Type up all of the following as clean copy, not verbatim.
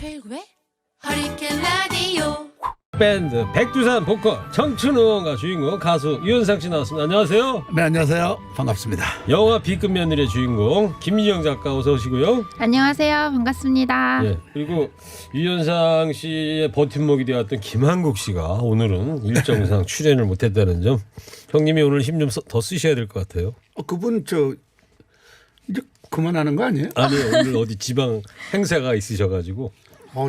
최일구의 허리케인 라디오. 밴드 백두산 보컬 정춘웅과 주인공 가수 유현상 씨 나왔습니다. 안녕하세요. 네, 안녕하세요. 반갑습니다. 영화 B급 며느리의 주인공 김민영 작가 어서 오시고요. 안녕하세요. 반갑습니다. 예, 그리고 유현상 씨의 버팀목이 되었던 김한국 씨가 오늘은 일정상 출연을 못했다는 점. 형님이 오늘 힘 좀 더 쓰셔야 될 것 같아요. 그분 이제 그만하는 거 아니에요? 아니요, 오늘 어디 지방 행사가 있으셔가지고.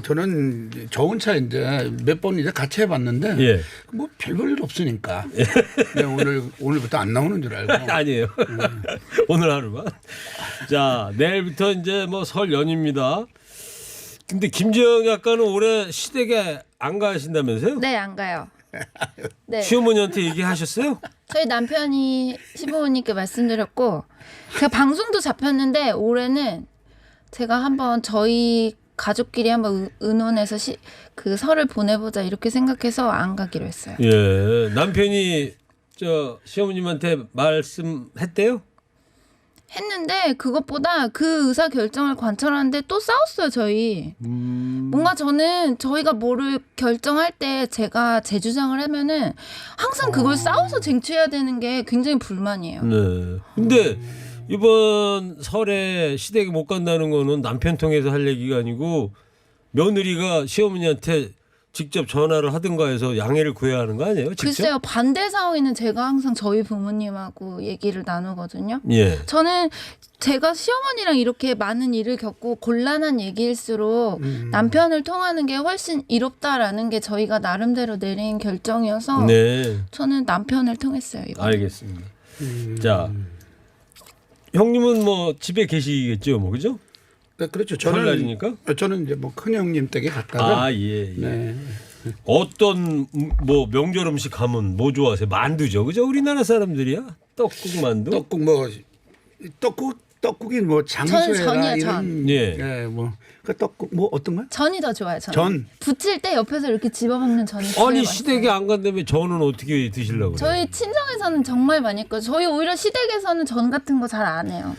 저는 저 혼자 이제 몇 번 이제 같이 해봤는데 예. 뭐 별볼 일 없으니까 그냥 오늘부터 안 나오는 줄 알고. 아니에요. 오늘 하루만. 자, 내일부터 이제 뭐 설 연휴입니다. 근데 김지영 작가는 올해 시댁에 안 가신다면서요? 네, 안 가요. 네. 시어머니한테 얘기하셨어요? 저희 남편이 시부모님께 말씀드렸고 제가 방송도 잡혔는데 올해는 제가 한번 저희 가족끼리 한번 의논해서 그 설을 보내보자 이렇게 생각해서 안 가기로 했어요. 예, 남편이 시어머님한테 말씀했대요? 했는데 그것보다 그 의사 결정을 관철하는데 또 싸웠어요 저희. 뭔가 저는 저희가 뭐를 결정할 때 제가 제 주장을 하면은 항상 그걸 싸워서 쟁취해야 되는 게 굉장히 불만이에요. 네. 근데 이번 설에 시댁에 못 간다는 거는 남편 통해서 할 얘기가 아니고 며느리가 시어머니한테 직접 전화를 하든가 해서 양해를 구해야 하는 거 아니에요? 직접? 글쎄요. 반대 상황에는 제가 항상 저희 부모님하고 얘기를 나누거든요. 예. 저는 제가 시어머니랑 이렇게 많은 일을 겪고 곤란한 얘기일수록 남편을 통하는 게 훨씬 이롭다라는 게 저희가 나름대로 내린 결정이어서 네. 저는 남편을 통했어요. 이번에. 알겠습니다. 자, 형님은 뭐 집에 계시겠죠, 뭐 그죠? 네, 그렇죠. 설날이니까? 저는 이제 뭐 큰형님 댁에 갔다가. 아, 예. 네. 어떤 뭐 명절 음식 하면 뭐 좋아하세요? 만두죠, 그죠? 우리나라 사람들이야. 떡국 만두. 떡국이 뭐 장수해라 전이야, 이런. 전. 예. 예, 뭐 그 떡국 뭐 어떤 거요? 전이 더 좋아요. 전. 부칠 때 옆에서 이렇게 집어먹는 전이 제일 아니 맛있어요. 시댁에 안 간다면 저는 어떻게 드시려고 그래요? 저희 친정에서는 정말 많이 했고 저희 오히려 시댁에서는 전 같은 거 잘 안 해요.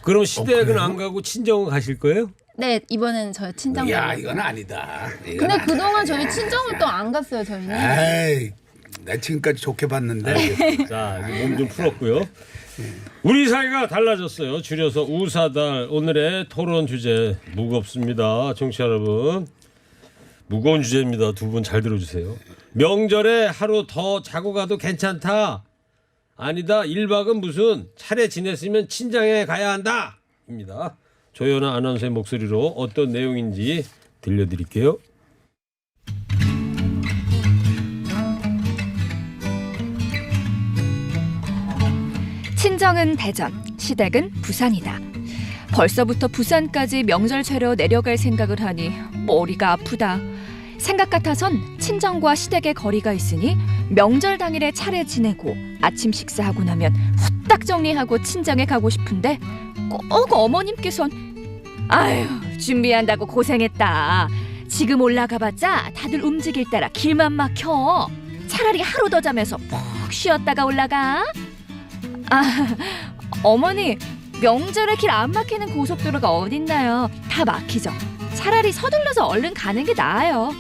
그럼 시댁은 그래요? 안 가고 친정은 가실 거예요? 네, 이번에는 저희 친정. 야, 이건 아니다. 근데 그동안 저희 친정을 또 안 갔어요, 저희는. 에이, 나 지금까지 좋게 봤는데. 자, 몸 좀 풀었고요. 우리 사회가 달라졌어요. 줄여서 우사달. 오늘의 토론 주제 무겁습니다. 청취자 여러분. 무거운 주제입니다. 두 분 잘 들어주세요. 명절에 하루 더 자고 가도 괜찮다. 아니다. 1박은 무슨 차례 지냈으면 친정에 가야 한다. 입니다. 조연아 아나운서의 목소리로 어떤 내용인지 들려드릴게요. 친정은 대전, 시댁은 부산이다. 벌써부터 부산까지 명절 채로 내려갈 생각을 하니 머리가 아프다. 생각 같아선 친정과 시댁의 거리가 있으니 명절 당일에 차례 지내고 아침 식사하고 나면 후딱 정리하고 친정에 가고 싶은데 꼭 어머님께선 아유 준비한다고 고생했다. 지금 올라가봤자 다들 움직일 따라 길만 막혀. 차라리 하루 더 자면서 푹 쉬었다가 올라가. 아, 어머니 명절에 길 안 막히는 고속도로가 어딨나요? 다 막히죠. 차라리 서둘러서 얼른 가는 게 나아요.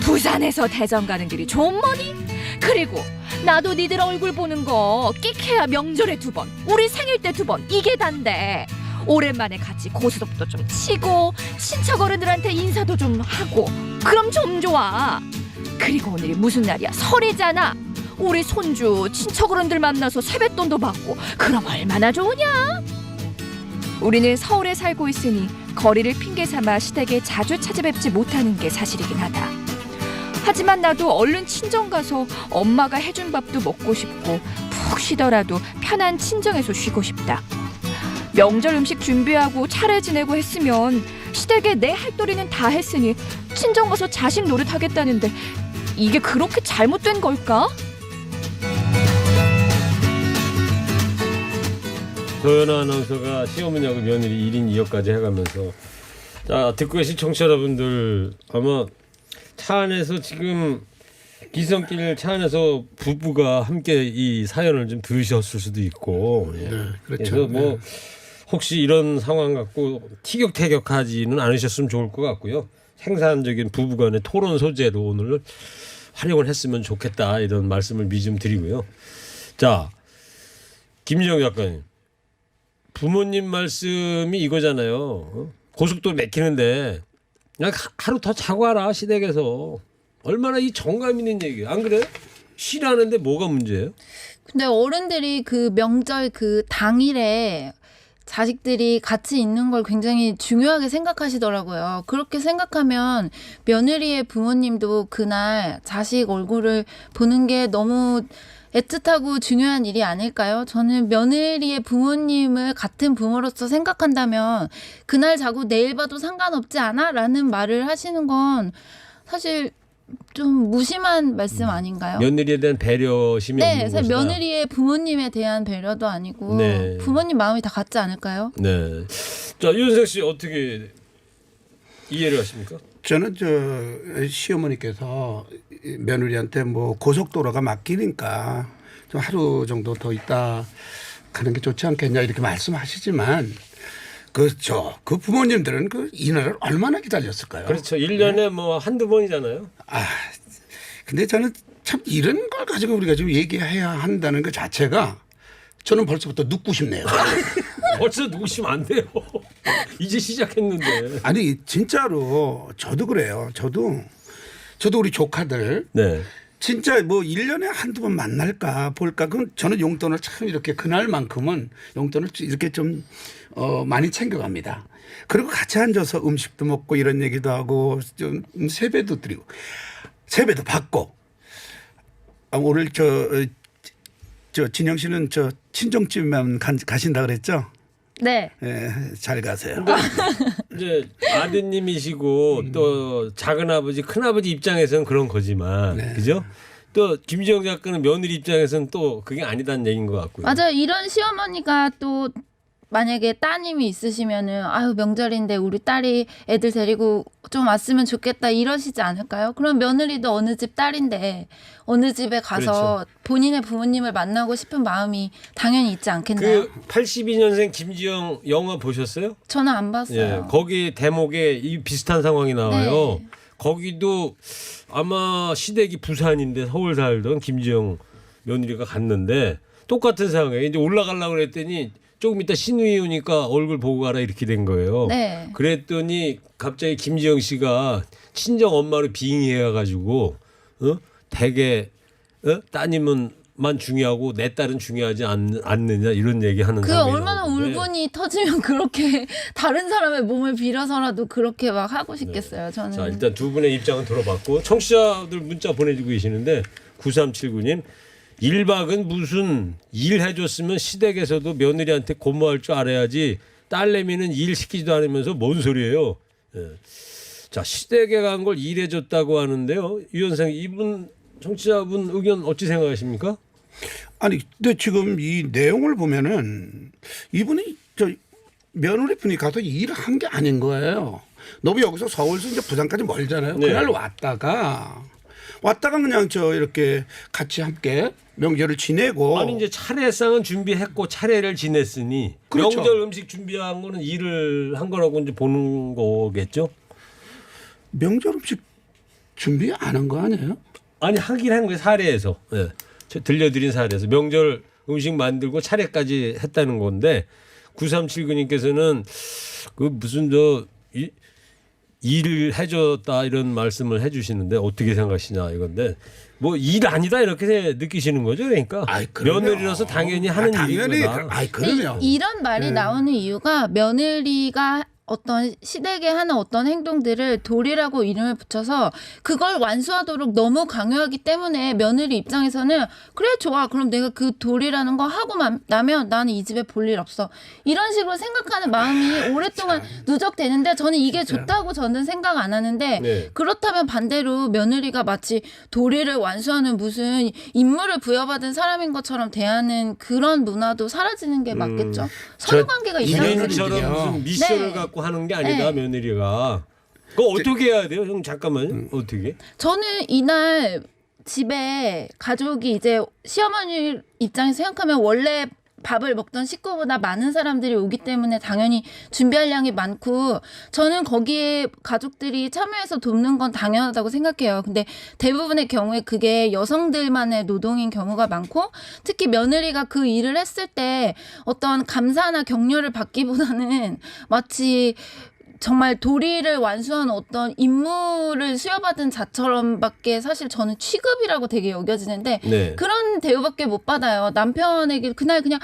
부산에서 대전 가는 길이 좀 머니? 그리고 나도 니들 얼굴 보는 거 끽해야 명절에 2번, 우리 생일 때 2번 이게 단데 오랜만에 같이 고스톱도 좀 치고 친척 어른들한테 인사도 좀 하고 그럼 좀 좋아. 그리고 오늘이 무슨 날이야? 설이잖아. 우리 손주 친척 어른들 만나서 세뱃돈도 받고 그럼 얼마나 좋으냐? 우리는 서울에 살고 있으니 거리를 핑계 삼아 시댁에 자주 찾아뵙지 못하는 게 사실이긴 하다. 하지만 나도 얼른 친정 가서 엄마가 해준 밥도 먹고 싶고 푹 쉬더라도 편한 친정에서 쉬고 싶다. 명절 음식 준비하고 차례 지내고 했으면 시댁에 내 할도리는 다 했으니 친정 가서 자식 노릇하겠다는데 이게 그렇게 잘못된 걸까? 조연아 아나운서가 시어머니하고 며느리 1인 2역까지 해가면서 자 듣고 계신 청취자 여러분들 아마 차 안에서 지금 기성길 차 안에서 부부가 함께 이 사연을 좀 들으셨을 수도 있고 예. 네, 그렇죠. 그래서 뭐 혹시 이런 상황 갖고 티격태격하지는 않으셨으면 좋을 것 같고요. 생산적인 부부간의 토론 소재로 오늘 활용을 했으면 좋겠다 이런 말씀을 미리 좀 드리고요. 자, 김지영 작가님, 부모님 말씀이 이거잖아요. 고속도로 막히는데 그냥 하루 더 자고 와라 시댁에서. 얼마나 이 정감 있는 얘기예요. 안 그래? 쉬라는데 뭐가 문제예요? 근데 어른들이 그 명절 그 당일에 자식들이 같이 있는 걸 굉장히 중요하게 생각하시더라고요. 그렇게 생각하면 며느리의 부모님도 그날 자식 얼굴을 보는 게 너무 애틋하고 중요한 일이 아닐까요? 저는 며느리의 부모님을 같은 부모로서 생각한다면 그날 자고 내일 봐도 상관없지 않아? 라는 말을 하시는 건 사실 좀 무심한 말씀 아닌가요? 며느리에 대한 배려심이 네, 없는 사실 것이다. 며느리의 부모님에 대한 배려도 아니고 네. 부모님 마음이 다 같지 않을까요? 네. 자, 윤석 씨 어떻게 이해를 하십니까? 저는 시어머니께서 며느리한테 뭐 고속도로가 막히니까 좀 하루 정도 더 있다 가는 게 좋지 않겠냐 이렇게 말씀하시지만 그 부모님들은 그 이날을 얼마나 기다렸을까요? 그렇죠. 1년에 뭐 한두 번이잖아요. 근데 저는 참 이런 걸 가지고 우리가 좀 얘기해야 한다는 것 자체가 저는 벌써부터 눕고 싶네요. 벌써 누구시면 안 돼요. 이제 시작했는데. 아니 진짜로 저도 그래요. 저도 우리 조카들 네. 진짜 뭐 1년에 한두 번 만날까 볼까. 그건 저는 용돈을 참 이렇게 그날만큼은 용돈을 이렇게 좀 많이 챙겨갑니다. 그리고 같이 앉아서 음식도 먹고 이런 얘기도 하고 좀 세배도 드리고 세배도 받고. 오늘 저 진영 씨는 저 친정집만 가신다 그랬죠? 네. 네, 잘 가세요. 이제 아드님이시고 또 작은 아버지, 큰 아버지 입장에서는 그런 거지만, 네. 그죠? 또 김지영 작가는 며느리 입장에서는 또 그게 아니다는 얘기인 것 같고요. 맞아요. 이런 시어머니가 또 만약에 따님이 있으시면은 아유 명절인데 우리 딸이 애들 데리고 좀 왔으면 좋겠다 이러시지 않을까요? 그럼 며느리도 어느 집 딸인데 어느 집에 가서 그렇죠. 본인의 부모님을 만나고 싶은 마음이 당연히 있지 않겠나요? 그 82년생 김지영 영화 보셨어요? 저는 안 봤어요. 예, 거기 대목에 이 비슷한 상황이 나와요. 네. 거기도 아마 시댁이 부산인데 서울 살던 김지영 며느리가 갔는데 똑같은 상황에 이제 올라가려고 그랬더니 조금 이따 신우이 오니까 얼굴 보고 가라 이렇게 된 거예요. 네. 그랬더니 갑자기 김지영 씨가 친정 엄마로 빙의해가지고 되게 따님은만 중요하고 내 딸은 중요하지 않느냐 이런 얘기하는. 그 얼마나 울분이 터지면 그렇게 다른 사람의 몸을 빌어서라도 그렇게 막 하고 싶겠어요. 저는. 자, 일단 두 분의 입장은 들어봤고 청취자들 문자 보내주고 계시는데 9379님 1박은 무슨 일 해줬으면 시댁에서도 며느리한테 고마울 줄 알아야지 딸내미는 일 시키지도 않으면서 뭔 소리예요. 예. 자, 시댁에 간 걸 일해줬다고 하는데요. 유현상 이분 청취자분 의견 어찌 생각하십니까? 아니 근데 지금 이 내용을 보면은 이분이 며느리 분이 가서 일을 한 게 아닌 거예요. 너무 여기서 서울에서 이제 부산까지 멀잖아요. 네. 그날 왔다가 그냥 이렇게 같이 함께 명절을 지내고. 아니 이제 차례상은 준비했고 차례를 지냈으니 그렇죠. 명절 음식 준비한 거는 일을 한 거라고 이제 보는 거겠죠? 명절 음식 준비 안 한 거 아니에요? 아니 하긴 한 거예요. 사례에서. 예. 저 들려드린 사례에서 명절 음식 만들고 차례까지 했다는 건데 9379님께서는 그 무슨 일을 해줬다 이런 말씀을 해주시는데 어떻게 생각하시냐 이건데 뭐 일 아니다 이렇게 느끼시는 거죠. 그러니까 며느리로서 당연히 하는 일이구나. 그럼요. 이런 말이 나오는 이유가 며느리가 어떤 시댁에 하는 어떤 행동들을 도리라고 이름을 붙여서 그걸 완수하도록 너무 강요하기 때문에 며느리 입장에서는 그래 좋아 그럼 내가 그 도리라는 거 하고 나면 나는 이 집에 볼 일 없어 이런 식으로 생각하는 마음이 오랫동안 누적되는데 저는 이게 좋다고 저는 생각 안 하는데 네. 그렇다면 반대로 며느리가 마치 도리를 완수하는 무슨 임무를 부여받은 사람인 것처럼 대하는 그런 문화도 사라지는 게 맞겠죠. 서로 관계가 이상해지거든요. 본인처럼 무슨 미션을 네. 갖고 하는 게 아니다. 네. 며느리가. 그거 어떻게 해야 돼요? 형 잠깐만요. 어떻게? 저는 이날 집에 가족이 이제 시어머니 입장에서 생각하면 원래 밥을 먹던 식구보다 많은 사람들이 오기 때문에 당연히 준비할 양이 많고 저는 거기에 가족들이 참여해서 돕는 건 당연하다고 생각해요. 근데 대부분의 경우에 그게 여성들만의 노동인 경우가 많고 특히 며느리가 그 일을 했을 때 어떤 감사나 격려를 받기보다는 마치 정말 도리를 완수한 어떤 임무를 수여받은 자처럼밖에 사실 저는 취급이라고 되게 여겨지는데 네. 그런 대우밖에 못 받아요. 남편에게 그날 그냥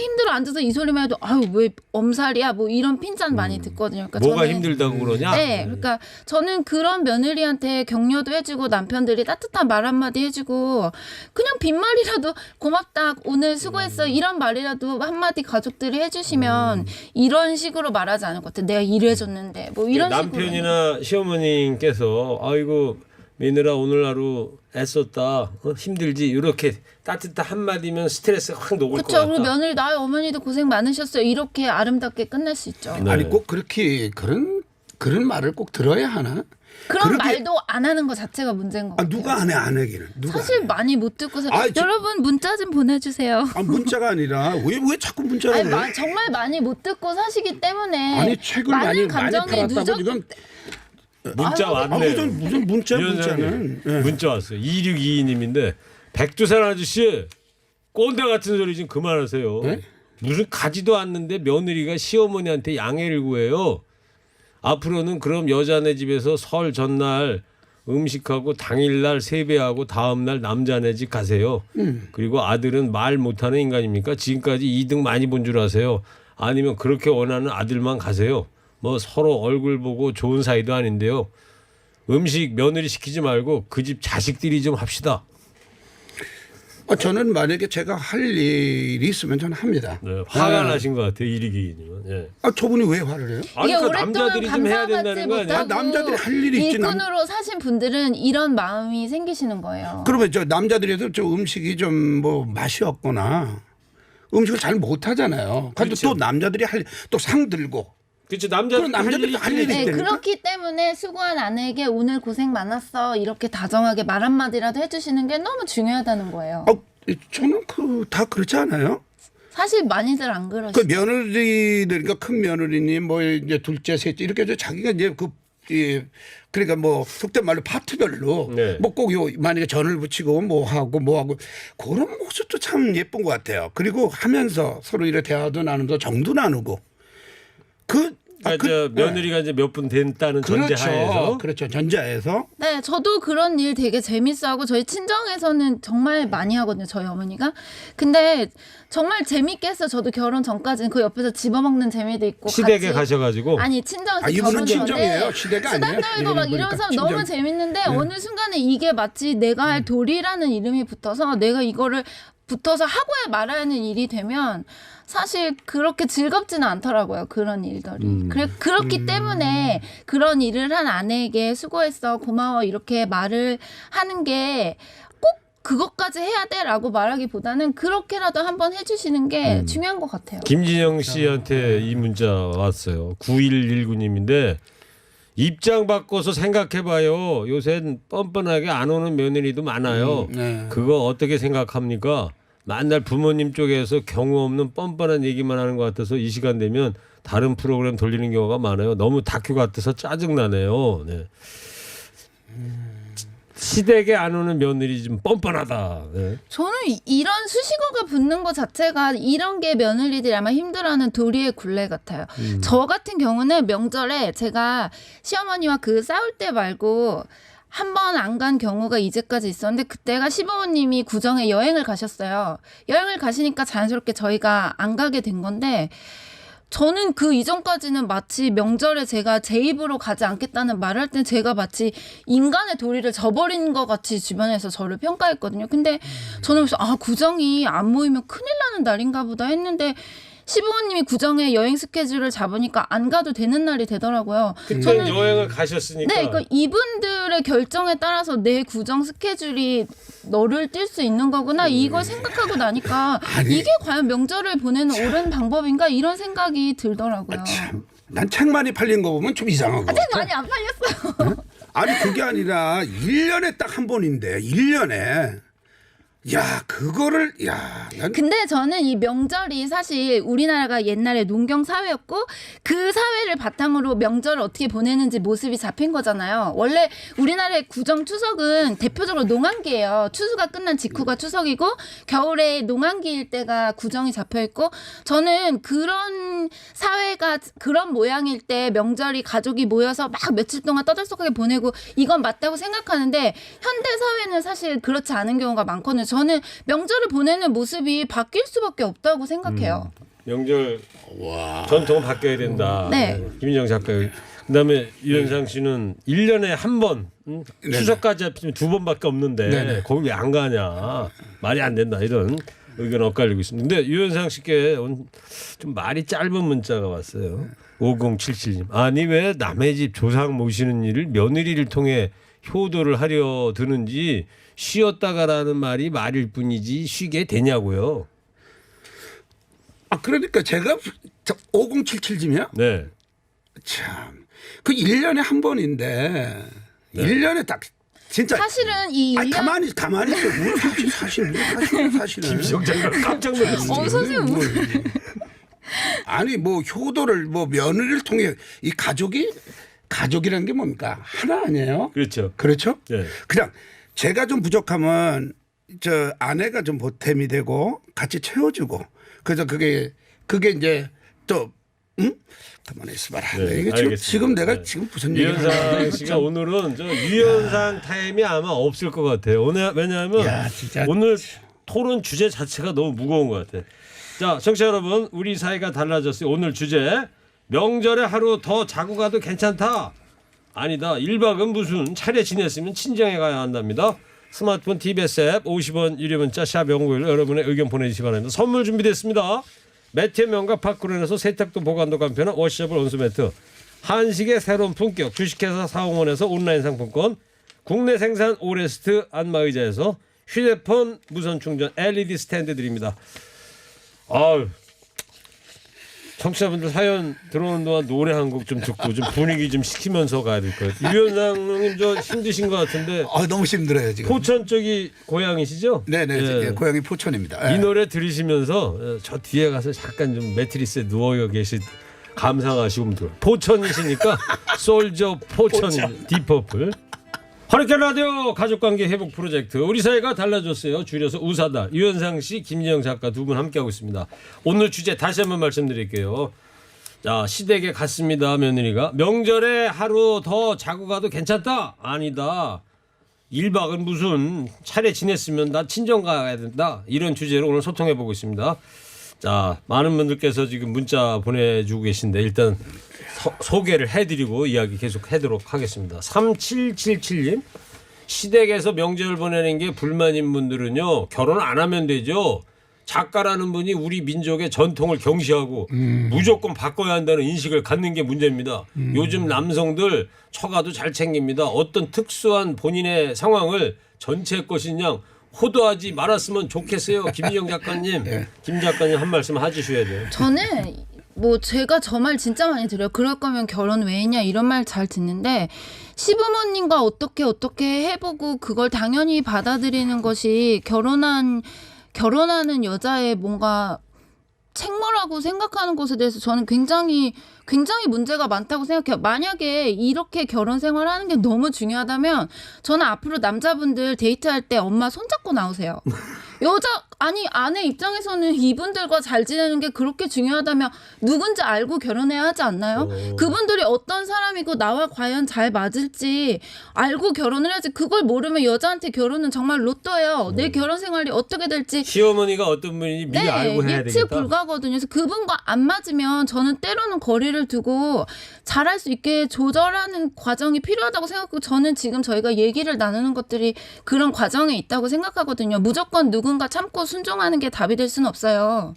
힘들어 앉아서 이 소리만 해도 아유 왜 엄살이야 뭐 이런 핀잔 많이 듣거든요. 그러니까 뭐가 저는 힘들다고 그러냐? 네, 그러니까 저는 그런 며느리한테 격려도 해주고 남편들이 따뜻한 말 한마디 해주고 그냥 빈말이라도 고맙다 오늘 수고했어 이런 말이라도 한마디 가족들이 해주시면 이런 식으로 말하지 않을 것 같아요. 내가 일해줬는데 뭐 이런 남편이나 시어머님께서 아이고 며느라 오늘 하루 애썼다 힘들지 이렇게 따뜻한 한마디면 스트레스가 확 녹을 것 그렇죠. 같다. 그리고 며느리 나의 어머니도 고생 많으셨어요. 이렇게 아름답게 끝낼 수 있죠. 네. 아니 꼭 그렇게 그런 말을 꼭 들어야 하나? 그런 그렇게- 말도 안 하는 것 자체가 문제인 것 같아요. 누가 안 얘기는? 누가 사실 안 해? 많이 못 듣고서 아이, 여러분 문자 좀 보내주세요. 문자가 아니라 왜 자꾸 문자를 아니, 해? 정말 많이 못 듣고 사시기 때문에 아니 책을 많은 많이 감정이 팔았다고 누적 지금 문자 왔네. 무슨 문자는 예. 문자 왔어요. 2622님인데 백두산 아저씨 꼰대 같은 소리 좀 그만하세요. 네? 무슨 가지도 않는데 며느리가 시어머니한테 양해를 구해요. 앞으로는 그럼 여자네 집에서 설 전날 음식하고 당일날 세배하고 다음날 남자네 집 가세요. 그리고 아들은 말 못하는 인간입니까? 지금까지 2등 많이 본 줄 아세요? 아니면 그렇게 원하는 아들만 가세요. 뭐 서로 얼굴 보고 좋은 사이도 아닌데요. 음식 며느리 시키지 말고 그 집 자식들이 좀 합시다. 저는 만약에 제가 할 일이 있으면 저는 합니다. 네, 화가 나신 것 같아요. 이리기님은. 예. 저분이 왜 화를 해요? 아니, 이게 그러니까 오랫동안 남자들이 좀 해야 감사받지 된다는 거 아니야? 못하고 남자들이 할 일이 있지, 일꾼으로 사신 분들은 이런 마음이 생기시는 거예요. 그러면 저 남자들에도 저 음식이 좀 뭐 맛이 없거나 음식을 잘 못하잖아요. 근데 그렇죠. 또 남자들이 또 상 들고 그렇죠. 그럼 남자들이 할 일이 네, 있다니까? 그렇기 때문에 수고한 아내에게 오늘 고생 많았어 이렇게 다정하게 말 한마디라도 해주시는 게 너무 중요하다는 거예요. 저는 다 그렇지 않아요? 사실 많이들 안 그 그러시죠. 며느리들, 그러니까 큰 며느리님, 뭐 이제 둘째, 셋째 이렇게 해서 자기가 이제 그러니까 뭐 속된 말로 파트별로 네. 뭐 꼭 만약에 전을 붙이고 뭐 하고 그런 모습도 참 예쁜 것 같아요. 그리고 하면서 서로 이렇게 대화도 나누면서 정도 나누고 그러니까 며느리가 이제 몇 분 됐다는 전제하에서 그렇죠. 전제하에서 네, 저도 그런 일 되게 재밌어하고 저희 친정에서는 정말 많이 하거든요. 저희 어머니가. 근데 정말 재밌게 했어. 저도 결혼 전까지는 그 옆에서 집어먹는 재미도 있고 시댁에 같이 가셔가지고 아니 친정에서 이분은 결혼 친정이에요. 전에 시대가 수다 아니에요. 떨고 막 보니까 이러면서 친정. 너무 재밌는데 어느 순간에 이게 마치 내가 할 도리라는 이름이 붙어서 내가 이거를 붙어서 하고야 말아야 하는 일이 되면 사실 그렇게 즐겁지는 않더라고요. 그런 일들이. 그렇기 때문에 그런 일을 한 아내에게 수고했어 고마워 이렇게 말을 하는 게 꼭 그것까지 해야 돼라고 말하기보다는 그렇게라도 한번 해주시는 게 중요한 것 같아요. 김진영 씨한테 이 문자 왔어요. 9119님인데 입장 바꿔서 생각해봐요. 요새 뻔뻔하게 안 오는 며느리도 많아요. 네. 그거 어떻게 생각합니까? 맨날 부모님 쪽에서 경우 없는 뻔뻔한 얘기만 하는 것 같아서 이 시간 되면 다른 프로그램 돌리는 경우가 많아요. 너무 다큐 같아서 짜증나네요. 네. 시댁에 안 오는 며느리 좀 뻔뻔하다. 네. 저는 이런 수식어가 붙는 것 자체가 이런 게 며느리들이 아마 힘들어하는 도리의 굴레 같아요. 저 같은 경우는 명절에 제가 시어머니와 그 싸울 때 말고 한 번 안 간 경우가 이제까지 있었는데 그때가 시부모님이 구정에 여행을 가셨어요. 여행을 가시니까 자연스럽게 저희가 안 가게 된 건데 저는 그 이전까지는 마치 명절에 제가 제 입으로 가지 않겠다는 말을 할 때 제가 마치 인간의 도리를 저버린 것 같이 주변에서 저를 평가했거든요. 근데 저는 그래서 구정이 안 모이면 큰일 나는 날인가 보다 했는데 시부모님이 구정에 여행 스케줄을 잡으니까 안 가도 되는 날이 되더라고요. 그때 여행을 가셨으니까. 네, 그러니까 이분들의 결정에 따라서 내 구정 스케줄이 너를 뛸 수 있는 거구나 이걸 생각하고 나니까 이게 과연 명절을 보내는 옳은 방법인가 이런 생각이 들더라고요. 난 책 많이 팔린 거 보면 좀 이상하고. 책 많이 안 팔렸어요. 아니 그게 아니라 1년에 딱 한 번인데 1년에 야 그거를 난 근데 저는 이 명절이 사실 우리나라가 옛날에 농경 사회였고 그 사회를 바탕으로 명절을 어떻게 보내는지 모습이 잡힌 거잖아요. 원래 우리나라의 구정 추석은 대표적으로 농한기예요. 추수가 끝난 직후가 추석이고 겨울에 농한기일 때가 구정이 잡혀 있고 저는 그런 사회가 그런 모양일 때 명절이 가족이 모여서 막 며칠 동안 떠들썩하게 보내고 이건 맞다고 생각하는데 현대 사회는 사실 그렇지 않은 경우가 많거든요. 저는 명절을 보내는 모습이 바뀔 수밖에 없다고 생각해요. 명절 전통은 바뀌어야 된다. 네. 김인정 작가. 그다음에 유현상 씨는 1년에 한 번 추석까지 합치면 2번밖에 없는데 네네. 거기 왜 안 가냐. 말이 안 된다. 이런 의견 엇갈리고 있습니다. 근데 유현상 씨께 좀 말이 짧은 문자가 왔어요. 5077님. 아니 왜 남의 집 조상 모시는 일을 며느리를 통해 효도를 하려 드는지 쉬었다가라는 말이 말일 뿐이지 쉬게 되냐고요. 그러니까 제가 5077이면 네. 참 그 1년에 한 번인데 1년에 딱 진짜 사실은 이 1년 가만히 있어. 사실은 김지영 장관 깜짝 놀랐어요. 선생님 아니 뭐 효도를 뭐 며느리를 통해 이 가족이라는 게 뭡니까? 하나 아니에요? 그렇죠. 그렇죠? 네. 그냥 제가 좀 부족하면 저 아내가 좀 보탬이 되고 같이 채워주고 그래서 그게 이제 또 가만히 있어봐라. 네, 이게 지금 내가 지금 무슨 얘기를 유현상 씨가 오늘은 저 유현상 타임이 아마 없을 것 같아요. 오늘 왜냐하면 진짜. 오늘 토론 주제 자체가 너무 무거운 것 같아요. 자, 청취자 여러분, 우리 사이가 달라졌어요. 오늘 주제 명절에 하루 더 자고 가도 괜찮다. 아니다. 1박은 무슨 차례 지냈으면 친정에 가야 한답니다. 스마트폰 TBS 앱 50원 유료 문자 샵 연구일 여러분의 의견 보내주시기 바랍니다. 선물 준비됐습니다. 매트의 명가 파크론에서 세탁도 보관도 간편한 워셔블 온수매트, 한식의 새로운 품격 주식회사 사홍원에서 온라인 상품권, 국내 생산 오레스트 안마의자에서 휴대폰 무선 충전 LED 스탠드 드립니다. 아유, 청취자분들 사연 들어오는 동안 노래 한 곡 좀 듣고 좀 분위기 좀 식히면서 가야 될 거예요. 유현상님 저 힘드신 것 같은데 너무 힘들어요 지금. 포천 쪽이 고향이시죠? 네네. 예. 고향이 포천입니다. 이 노래 들으시면서 저 뒤에 가서 잠깐 좀 매트리스에 누워 계시 감상하시고 들어요. 포천이시니까 솔저 포천 디퍼플. 허리케인 라디오 가족관계 회복 프로젝트 우리 사회가 달라졌어요. 줄여서 우사다. 유현상 씨, 김지영 작가 두 분 함께하고 있습니다. 오늘 주제 다시 한번 말씀드릴게요. 자, 시댁에 갔습니다. 며느리가 명절에 하루 더 자고 가도 괜찮다. 아니다. 1박은 무슨 차례 지냈으면 나 친정 가야 된다. 이런 주제로 오늘 소통해 보고 있습니다. 자, 많은 분들께서 지금 문자 보내주고 계신데 일단 소개를 해드리고 이야기 계속 하도록 하겠습니다. 3777님, 시댁에서 명절 보내는 게 불만인 분들은요 결혼 안 하면 되죠. 작가라는 분이 우리 민족의 전통을 경시하고 무조건 바꿔야 한다는 인식을 갖는 게 문제입니다. 요즘 남성들 처가도 잘 챙깁니다. 어떤 특수한 본인의 상황을 전체 것이냐 호도하지 말았으면 좋겠어요. 김지영 작가님, 김 작가님 한 말씀 해주셔야 돼요. 저는 뭐 제가 저 말 진짜 많이 들어요. 그럴 거면 결혼 왜 했냐 이런 말 잘 듣는데 시부모님과 어떻게 해보고 그걸 당연히 받아들이는 것이 결혼하는 여자의 뭔가 책무라고 생각하는 것에 대해서 저는 굉장히 문제가 많다고 생각해요. 만약에 이렇게 결혼 생활하는 게 너무 중요하다면 저는 앞으로 남자분들 데이트할 때 엄마 손잡고 나오세요. 아내 입장에서는 이분들과 잘 지내는 게 그렇게 중요하다면 누군지 알고 결혼해야 하지 않나요? 그분들이 어떤 사람이고 나와 과연 잘 맞을지 알고 결혼을 해야지. 그걸 모르면 여자한테 결혼은 정말 로또예요. 내 결혼 생활이 어떻게 될지 시어머니가 어떤 분인지 미리 알고 해야 예측 되겠다. 불가거든요. 그래서 그분과 안 맞으면 저는 때로는 거리를 두고 잘할 수 있게 조절하는 과정이 필요하다고 생각하고 저는 지금 저희가 얘기를 나누는 것들이 그런 과정에 있다고 생각하거든요. 무조건 누군가 참고 순종하는 게 답이 될 수는 없어요.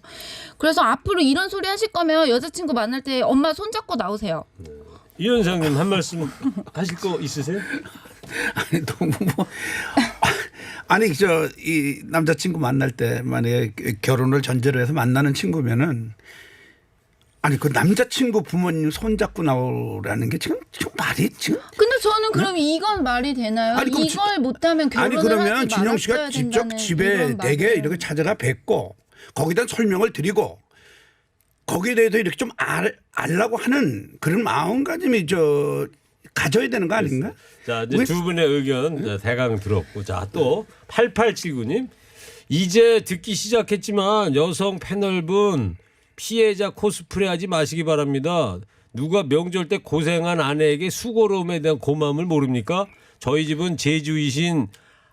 그래서 앞으로 이런 소리 하실 거면 여자친구 만날 때 엄마 손잡고 나오세요. 이현상님 한 말씀 하실 거 있으세요? 아니 너무 이 남자친구 만날 때 만약에 결혼을 전제로 해서 만나는 친구면은 아니 그 남자친구 부모님 손잡고 나오라는 게 지금 말이 지금 근데 저는 그럼 이건 말이 되나요? 아니, 그럼 이걸 못하면 아니 결혼을 그러면 하지 진영 씨가 말았어야 직접 된다는 집에 이런 내게 말을. 이렇게 찾아가 뵙고 거기다 설명을 드리고 거기에 대해서 이렇게 좀 알라고 하는 그런 마음가짐이 가져야 되는 거 아닌가? 자, 이제 두 분의 의견 대강 들었고, 자, 또 8879님 이제 듣기 시작했지만 여성 패널분 피해자 코스프레하지 마시기 바랍니다. 누가 명절 때 고생한 아내에게 수고로움에 대한 고마움을 모릅니까? 저희 집은 제주이신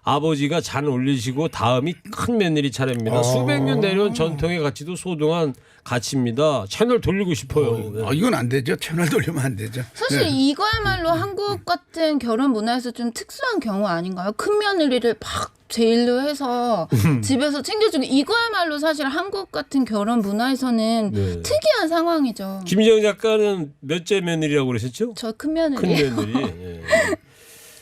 아버지가 잔 올리시고 다음이 큰 며느리 차례입니다. 수백 년 내려온 전통의 가치도 소중한 가치입니다. 채널 돌리고 싶어요. 이건 안 되죠. 채널 돌리면 안 되죠. 사실 네. 이거야말로 한국 같은 결혼 문화에서 좀 특수한 경우 아닌가요? 큰 며느리를 막 제일로 해서 집에서 챙겨주고 이거야말로 사실 한국 같은 결혼 문화에서는 네. 특이한 상황이죠. 김지영 작가는 몇째 며느리라고 그러셨죠? 저 큰 며느리. 큰 며느리. 예.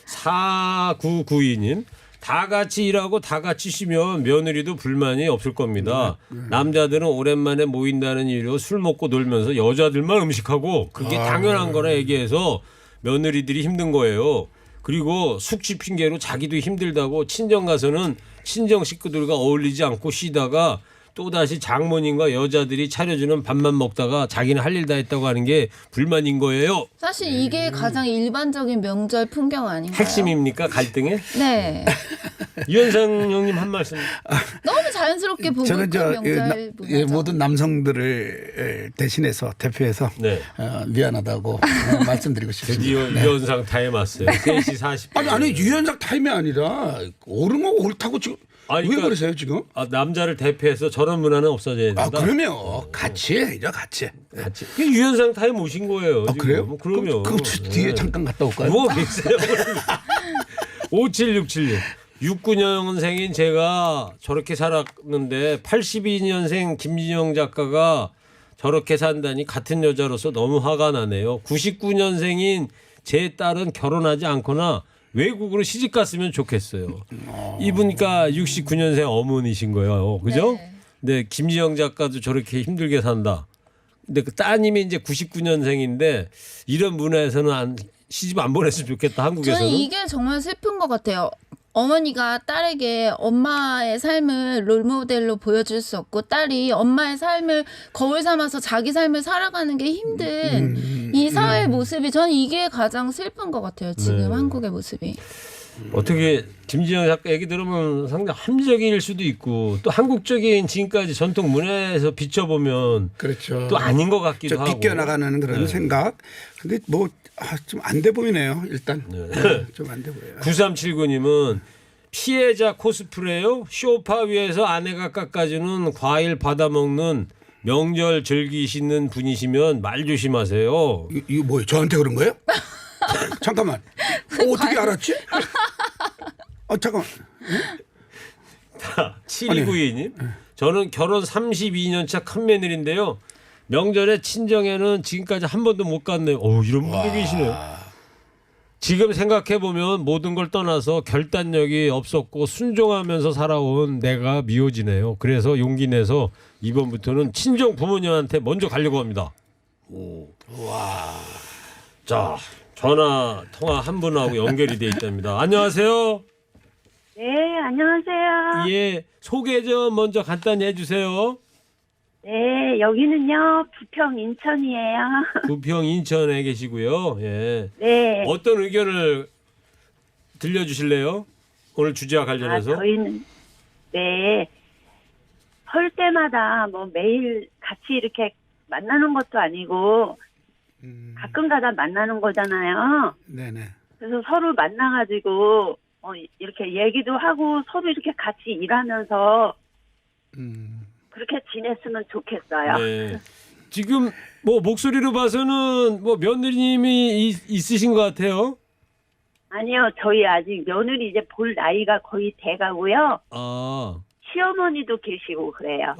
4992님. 다 같이 일하고 다 같이 쉬면 며느리도 불만이 없을 겁니다. 남자들은 오랜만에 모인다는 이유로 술 먹고 놀면서 여자들만 음식하고 그게 당연한 거라 얘기해서 며느리들이 힘든 거예요. 그리고 숙취 핑계로 자기도 힘들다고 친정 가서는 친정 식구들과 어울리지 않고 쉬다가 또다시 장모님과 여자들이 차려주는 밥만 먹다가 자기는 할 일 다 했다고 하는 게 불만인 거예요. 사실 이게 가장 일반적인 명절 풍경 아닌가요? 핵심입니까? 갈등에? 네. 유현상 형님 한 말씀. 너무 자연스럽게 보고 저는 있고 명절 문화죠. 모든 남성들을 대신해서 대표해서 네. 미안하다고 말씀드리고 싶습니다. 드디어 유현상 타임 왔어요. 3시 40분. 아니 유연상 타임이 아니라 옳으면 옳다고 지금 아니, 왜 그러니까 그러세요 지금? 남자를 대표해서 저런 문화는 없어져야 된다. 그러면 같이 해야죠 같이. 같이. 유현상 타임 오신 거예요. 지금. 그래요? 뭐 그러면. 그럼 뒤에 잠깐 갔다 올까요? 뭐 계세요? 5767님. 69년생인 제가 저렇게 살았는데 82년생 김진영 작가가 저렇게 산다니 같은 여자로서 너무 화가 나네요. 99년생인 제 딸은 결혼하지 않거나 외국으로 시집 갔으면 좋겠어요. 이분이니까 69년생 어머니신 거예요. 그죠? 네. 김지영 작가도 저렇게 힘들게 산다. 근데 그 따님이 이제 99년생인데 이런 문화에서는 시집 안 보냈으면 좋겠다. 한국에서는. 저는 이게 정말 슬픈 것 같아요. 어머니가 딸에게 엄마의 삶을 롤모델로 보여줄 수 없고 딸이 엄마의 삶을 거울 삼아서 자기 삶을 살아가는 게 힘든 이 사회의 모습이 저는 이게 가장 슬픈 것 같아요. 지금 네. 한국의 모습이. 어떻게 김진영 작가 얘기 들으면 상당히 합리적일 수도 있고 또 한국적인 지금까지 전통 문화에서 비춰보면 그렇죠. 또 아닌 것 같기도 하고. 비껴나가는 그런 네. 생각. 근데 뭐 좀 안 돼 보이네요. 일단 좀 안 돼 보여요. 9379님은 피해자 코스프레요? 쇼파 위에서 아내가 깎아주는 과일 받아먹는 명절 즐기시는 분이시면 말 조심하세요. 이거 뭐예요? 저한테 그런 거예요? 잠깐만. 어떻게 알았지? 잠깐만. 7292님. 저는 결혼 32년 차 큰며느리인데요. 명절에 친정에는 지금까지 한 번도 못 갔네요. 이런 분들 계시네요. 지금 생각해보면 모든 걸 떠나서 결단력이 없었고 순종하면서 살아온 내가 미워지네요. 그래서 용기 내서 이번부터는 친정 부모님한테 먼저 가려고 합니다. 자, 전화 통화 한 분하고 연결이 돼 있답니다. 안녕하세요. 네, 안녕하세요. 예, 소개 좀 먼저 간단히 해주세요. 네, 여기는요, 부평 인천이에요. 부평 인천에 계시고요. 예. 네. 어떤 의견을 들려주실래요? 오늘 주제와 관련해서. 저희는, 네. 설 때마다 뭐 매일 같이 이렇게 만나는 것도 아니고, 가끔 가다 만나는 거잖아요. 네네. 그래서 서로 만나가지고, 이렇게 얘기도 하고 서로 이렇게 같이 일하면서, 그렇게 지냈으면 좋겠어요. 네. 지금 뭐 목소리로 봐서는 뭐 며느리님이 있으신 것 같아요. 아니요, 저희 아직 며느리 이제 볼 나이가 거의 돼가고요. 아, 시어머니도 계시고 그래요.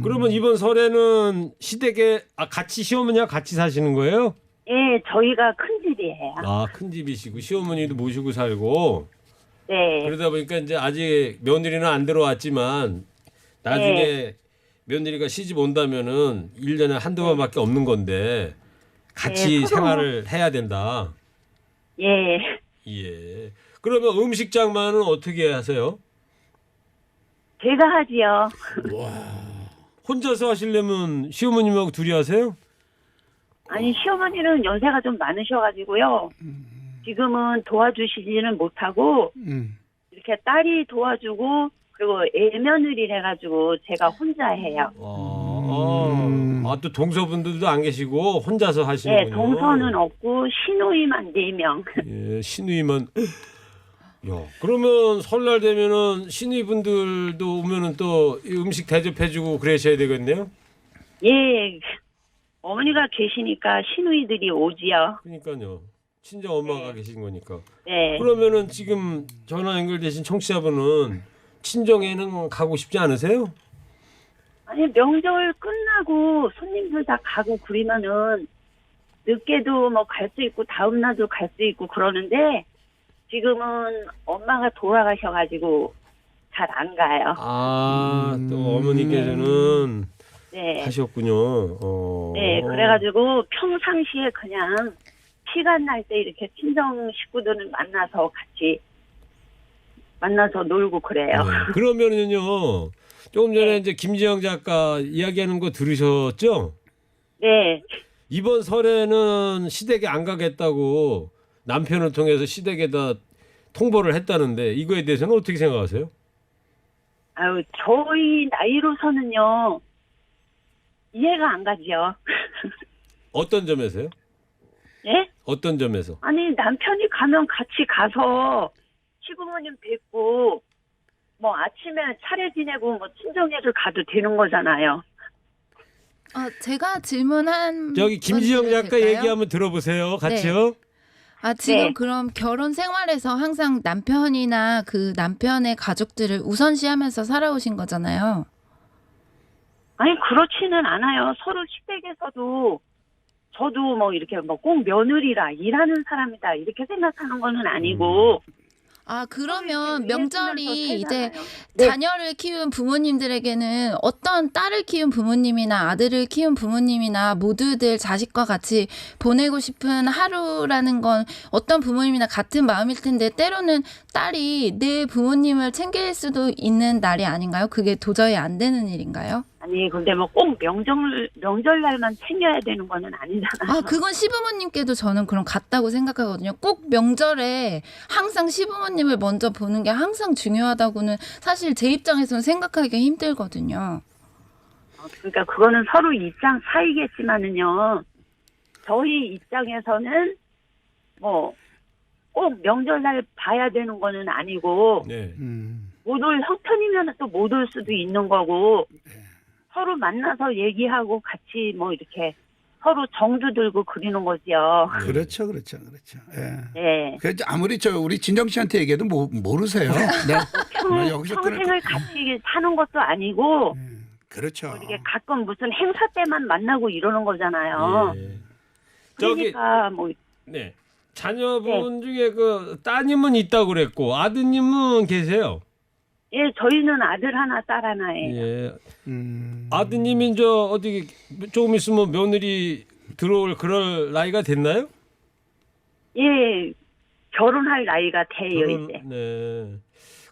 그러면 이번 설에는 시댁에 같이 시어머니와 같이 사시는 거예요? 예, 저희가 큰 집이에요. 아, 큰 집이시고 시어머니도 모시고 살고. 네. 그러다 보니까 이제 아직 며느리는 안 들어왔지만 나중에 며느리가 시집 온다면은 1년에 한두 번밖에 없는 건데 같이 네, 서로- 생활을 해야 된다. 예. 예. 그러면 음식 장만은 어떻게 하세요? 제가 하지요. 혼자서 하시려면 시어머님하고 둘이 하세요? 아니, 시어머니는 연세가 좀 많으셔가지고요. 지금은 도와주시지는 못하고, 이렇게 딸이 도와주고, 그리고 애며느리를 해가지고 제가 혼자 해요. 또 동서분들도 안 계시고 혼자서 하시는군요. 네, 동서는 없고, 시누이만 4명. 예, 시누이만. 야, 그러면 설날 되면은 시누이분들도 오면은 또 이 음식 대접해주고 그러셔야 되겠네요. 예, 어머니가 계시니까 시누이들이 오지요. 그러니까요. 친정 엄마가 계신 거니까. 네. 그러면은 지금 전화 연결되신 청취자분은 친정에는 가고 싶지 않으세요? 아니, 명절 끝나고 손님들 다 가고 그러면은 늦게도 뭐 갈 수 있고 다음날도 갈 수 있고 그러는데 지금은 엄마가 돌아가셔가지고 잘 안 가요. 또 어머니께서는 네. 하셨군요. 네, 그래가지고 평상시에 그냥 시간 날 때 이렇게 친정 식구들을 만나서 같이 만나서 놀고 그래요. 네. 그러면은요. 조금 전에 이제 김지영 작가 이야기하는 거 들으셨죠? 네. 이번 설에는 시댁에 안 가겠다고 남편을 통해서 시댁에다 통보를 했다는데 이거에 대해서는 어떻게 생각하세요? 아유, 저희 나이로서는요, 이해가 안 가지요. 어떤 점에서요? 예? 어떤 점에서? 아니, 남편이 가면 같이 가서 시부모님 뵙고, 뭐 아침에 차례 지내고 뭐 친정에를 가도 되는 거잖아요. 제가 질문한 저기 김지영 건 작가 될까요? 얘기 한번 들어보세요. 같이요. 지금 네. 그럼 결혼 생활에서 항상 남편이나 그 남편의 가족들을 우선시하면서 살아오신 거잖아요. 아니, 그렇지는 않아요. 서로 시댁에서도 저도 뭐 이렇게 뭐 꼭 며느리라 일하는 사람이다 이렇게 생각하는 거는 아니고. 그러면 명절이 이제 네. 자녀를 키운 부모님들에게는 어떤 딸을 키운 부모님이나 아들을 키운 부모님이나 모두들 자식과 같이 보내고 싶은 하루라는 건 어떤 부모님이나 같은 마음일 텐데 때로는 딸이 내 부모님을 챙길 수도 있는 날이 아닌가요? 그게 도저히 안 되는 일인가요? 아니, 근데 뭐 꼭 명절날만 챙겨야 되는 거는 아니잖아요. 그건 시부모님께도 저는 그럼 같다고 생각하거든요. 꼭 명절에 항상 시부모님을 먼저 보는 게 항상 중요하다고는 사실 제 입장에서는 생각하기가 힘들거든요. 그러니까 그거는 서로 입장 차이겠지만은요. 저희 입장에서는 뭐 꼭 명절날 봐야 되는 거는 아니고 네. 못 올 형편이면 또 못 올 수도 있는 거고 서로 만나서 얘기하고 같이 뭐 이렇게 서로 정도 들고 그리는 거지요. 그렇죠. 예. 네. 그 아무리 우리 진정 씨한테 얘기해도 모르세요. 네. 여기서 평생을 같이 사는 것도 아니고 그렇죠. 이게 가끔 무슨 행사 때만 만나고 이러는 거잖아요. 예. 저기 그러니까 뭐 네. 자녀분 중에 그 따님은 있다고 그랬고 아드님은 계세요? 예, 저희는 아들 하나, 딸 하나예요. 예. 아드님이 어디 조금 있으면 며느리 들어올 그럴 나이가 됐나요? 예, 결혼할 나이가 돼요, 이제. 네.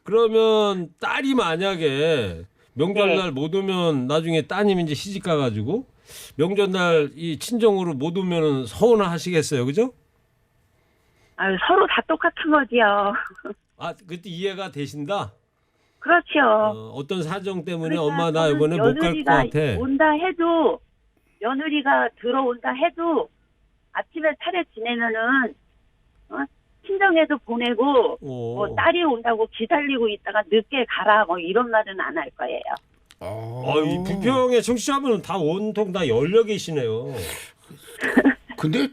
그러면 딸이 만약에 명절날 네. 못 오면 나중에 따님이 이제 시집 가가지고 명절날 이 친정으로 못 오면은 서운하시겠어요, 그죠? 아유, 서로 다 똑같은 거지요. 그때 이해가 되신다? 그렇죠. 어떤 사정 때문에 그러니까 엄마 나 저는 이번에 못 갈 것 며느리가 같아. 온다 해도 며느리가 들어온다 해도 아침에 차례 지내면은 친정에도 보내고 뭐 딸이 온다고 기다리고 있다가 늦게 가라 뭐 이런 말은 안 할 거예요. 이 부평의 청취자분은 다 온통 다 열려 계시네요. 근데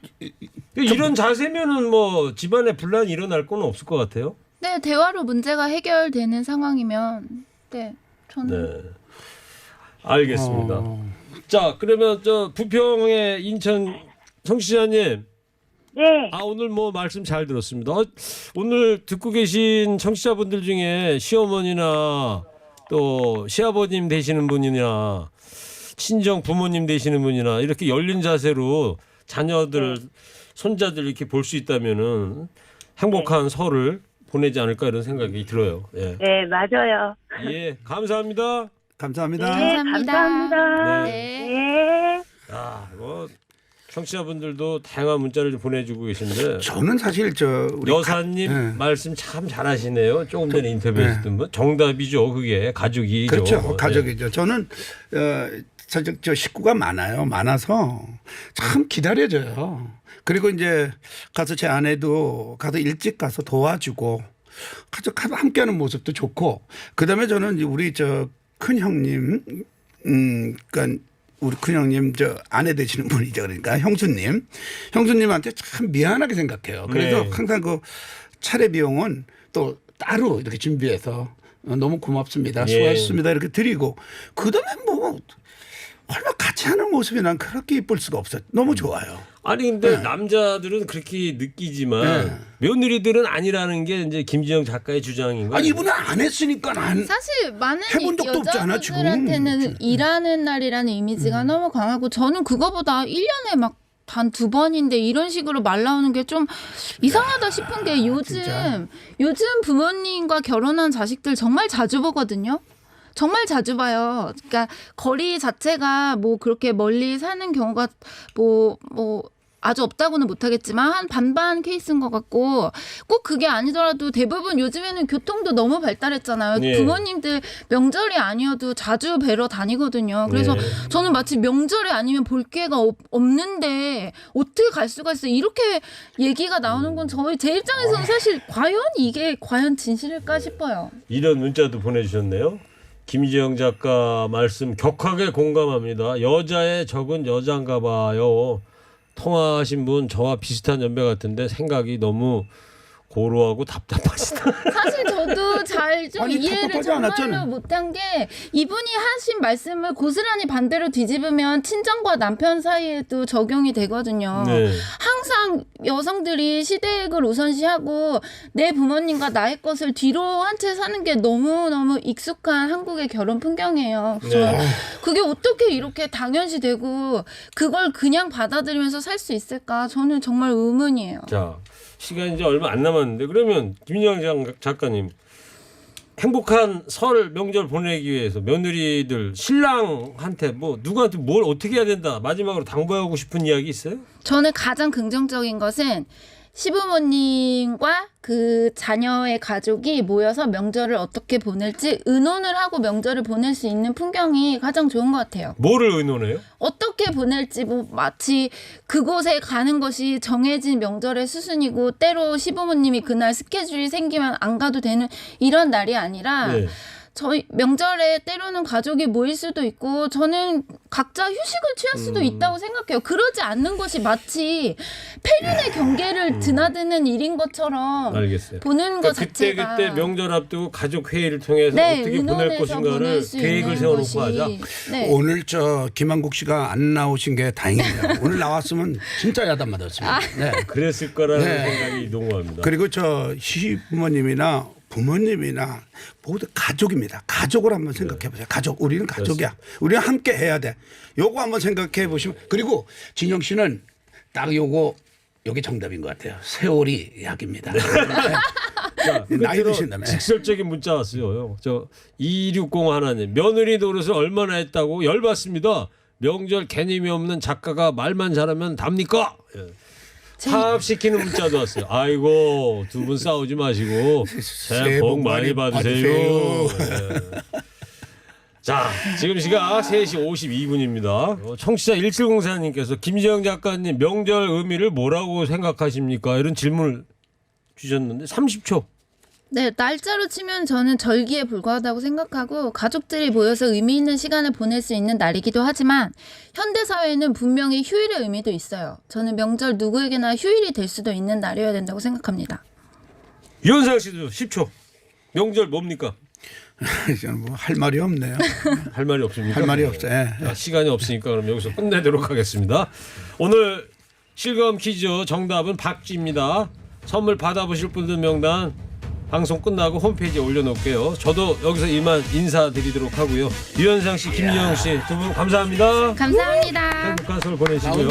이런 자세면은 뭐 집안에 분란이 일어날 건 없을 것 같아요. 네, 대화로 문제가 해결되는 상황이면 저는 네. 알겠습니다. 자, 그러면 부평의 인천 청취자님. 네. 오늘 뭐 말씀 잘 들었습니다. 오늘 듣고 계신 청취자분들 중에 시어머니나 또 시아버님 되시는 분이나 친정 부모님 되시는 분이나 이렇게 열린 자세로 자녀들, 손자들 이렇게 볼 수 있다면은 행복한 설을 보내지 않을까 이런 생각이 들어요. 예. 네, 맞아요. 예, 감사합니다. 감사합니다. 네, 감사합니다. 감사합니다. 네. 네. 뭐 청취자분들도 다양한 문자를 보내주고 계신데 저는 사실 우리 여사님 네. 말씀 참 잘하시네요. 조금 전에 인터뷰했던 분 정답이죠. 그게 가족이죠. 그렇죠. 가족이죠. 저는 사실 저 식구가 많아서 참 기다려져요. 그리고 이제 가서 제 아내도 가서 일찍 가서 도와주고 가족 함께하는 모습도 좋고 그다음에 저는 이제 우리 큰 형님 그러니까 우리 큰 형님 아내 되시는 분이죠. 그러니까 형수님한테 참 미안하게 생각해요. 그래서 네. 항상 그 차례 비용은 또 따로 이렇게 준비해서 너무 고맙습니다. 예. 수고하셨습니다. 이렇게 드리고 그다음에 뭐 얼마 같이 하는 모습이 난 그렇게 이쁠 수가 없어요. 너무 좋아요. 아니 근데 남자들은 그렇게 느끼지만 며느리들은 아니라는 게 이제 김지영 작가의 주장인 거예요. 아니 이분은 안 했으니까 사실 많은 해본 적도 없잖아, 지금. 여자분들한테는 일하는 날이라는 이미지가 너무 강하고 저는 그거보다 1년에 막 단 2번인데 이런 식으로 말 나오는 게 좀 이상하다 싶은 게 진짜. 요즘 부모님과 결혼한 자식들 정말 자주 보거든요. 정말 자주 봐요. 그러니까 거리 자체가 뭐 그렇게 멀리 사는 경우가 뭐 아주 없다고는 못하겠지만 한 반반 케이스인 것 같고 꼭 그게 아니더라도 대부분 요즘에는 교통도 너무 발달했잖아요. 예. 부모님들 명절이 아니어도 자주 뵈러 다니거든요. 그래서 예. 저는 마치 명절이 아니면 볼 기회가 없는데 어떻게 갈 수가 있어 이렇게 얘기가 나오는 건 제 입장에서는 사실 이게 과연 진실일까 싶어요. 이런 문자도 보내주셨네요. 김지영 작가 말씀 격하게 공감합니다. 여자의 적은 여잔가 봐요. 통화하신 분 저와 비슷한 연배 같은데 생각이 너무 고루하고 답답하시다. 사실 저도 잘 좀 아니, 이해를 답답하지 정말로 않았잖아요. 못한 게 이분이 하신 말씀을 고스란히 반대로 뒤집으면 친정과 남편 사이에도 적용이 되거든요. 네. 항상 여성들이 시댁을 우선시하고 내 부모님과 나의 것을 뒤로 한 채 사는 게 너무너무 익숙한 한국의 결혼 풍경이에요. 그래서 네. 그게 어떻게 이렇게 당연시되고 그걸 그냥 받아들이면서 살 수 있을까? 저는 정말 의문이에요. 자, 시간이 이제 얼마 안 남았는데 그러면 김지영 작가님 행복한 설 명절 보내기 위해서 며느리들 신랑한테 뭐 누구한테 뭘 어떻게 해야 된다 마지막으로 당부하고 싶은 이야기 있어요? 저는 가장 긍정적인 것은 시부모님과 그 자녀의 가족이 모여서 명절을 어떻게 보낼지 의논을 하고 명절을 보낼 수 있는 풍경이 가장 좋은 것 같아요. 뭐를 의논해요? 어떻게 보낼지 뭐 마치 그곳에 가는 것이 정해진 명절의 수순이고 때로 시부모님이 그날 스케줄이 생기면 안 가도 되는 이런 날이 아니라 네. 저희 명절에 때로는 가족이 모일 수도 있고 저는 각자 휴식을 취할 수도 있다고 생각해요. 그러지 않는 것이 마치 폐륜의 경계를 드나드는 일인 것처럼 알겠어요. 보는 것 그러니까 자체가 그때 명절 앞두고 가족 회의를 통해서 네, 어떻게 보낼 의논해서 것인가를 보낼 수 계획을 있는 세워놓고 것이 하자. 네. 오늘 김한국 씨가 안 나오신 게 다행이에요. 오늘 나왔으면 진짜 야단 맞았습니다. 네. 그랬을 거라는 네. 생각이 농후합니다. 그리고 시부모님이나 부모님이나 모두 가족입니다. 가족을 한번 생각해 보세요. 가족. 우리는 가족이야. 우리는 함께 해야 돼. 요거 한번 생각해 보시면 그리고 진영 씨는 딱 요게 정답인 것 같아요. 세월이 약입니다. 자, 나이 끝으로 드신다며. 직설적인 문자 왔어요. 260 하나님 며느리 노릇을 얼마나 했다고 열받습니다. 명절 개념이 없는 작가가 말만 잘하면 답니까? 예. 파업시키는 문자도 왔어요. 아이고 두 분 싸우지 마시고 새해 복 많이 받으세요. 예. 자 지금 시각 3시 52분입니다. 청취자 1704님께서 김지영 작가님 명절 의미를 뭐라고 생각하십니까? 이런 질문을 주셨는데 30초. 네, 날짜로 치면 저는 절기에 불과하다고 생각하고 가족들이 모여서 의미 있는 시간을 보낼 수 있는 날이기도 하지만 현대 사회에는 분명히 휴일의 의미도 있어요. 저는 명절 누구에게나 휴일이 될 수도 있는 날이어야 된다고 생각합니다. 유현상 씨도 10초. 명절 뭡니까? 저는 뭐 할 말이 없네요. 할 말이 없습니까? 할 말이 없어요. 예. 자, 시간이 없으니까 그럼 여기서 끝내도록 하겠습니다. 오늘 실검 퀴즈 정답은 박쥐입니다. 선물 받아보실 분들 명단 방송 끝나고 홈페이지에 올려놓을게요. 저도 여기서 이만 인사드리도록 하고요. 유현상 씨, 김유영 씨 두 분 감사합니다. 감사합니다. 행복한 설 보내시고요.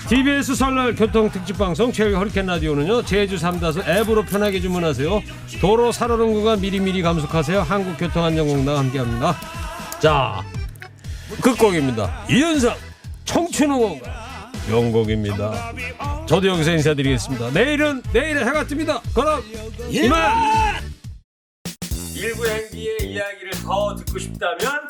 TBS 설날 교통특집방송 최일의 허리케인 라디오는요. 제주 삼다수 앱으로 편하게 주문하세요. 도로 살아는 구간 미리미리 감속하세요. 한국교통안전공단 함께합니다. 자, 끝곡입니다. 이현상 청춘홍어가 명곡입니다. 저도 여기서 인사드리겠습니다. 내일은 해가 뜹니다. 그럼 이만. 일부 행기의 이야기를 더 듣고 싶다면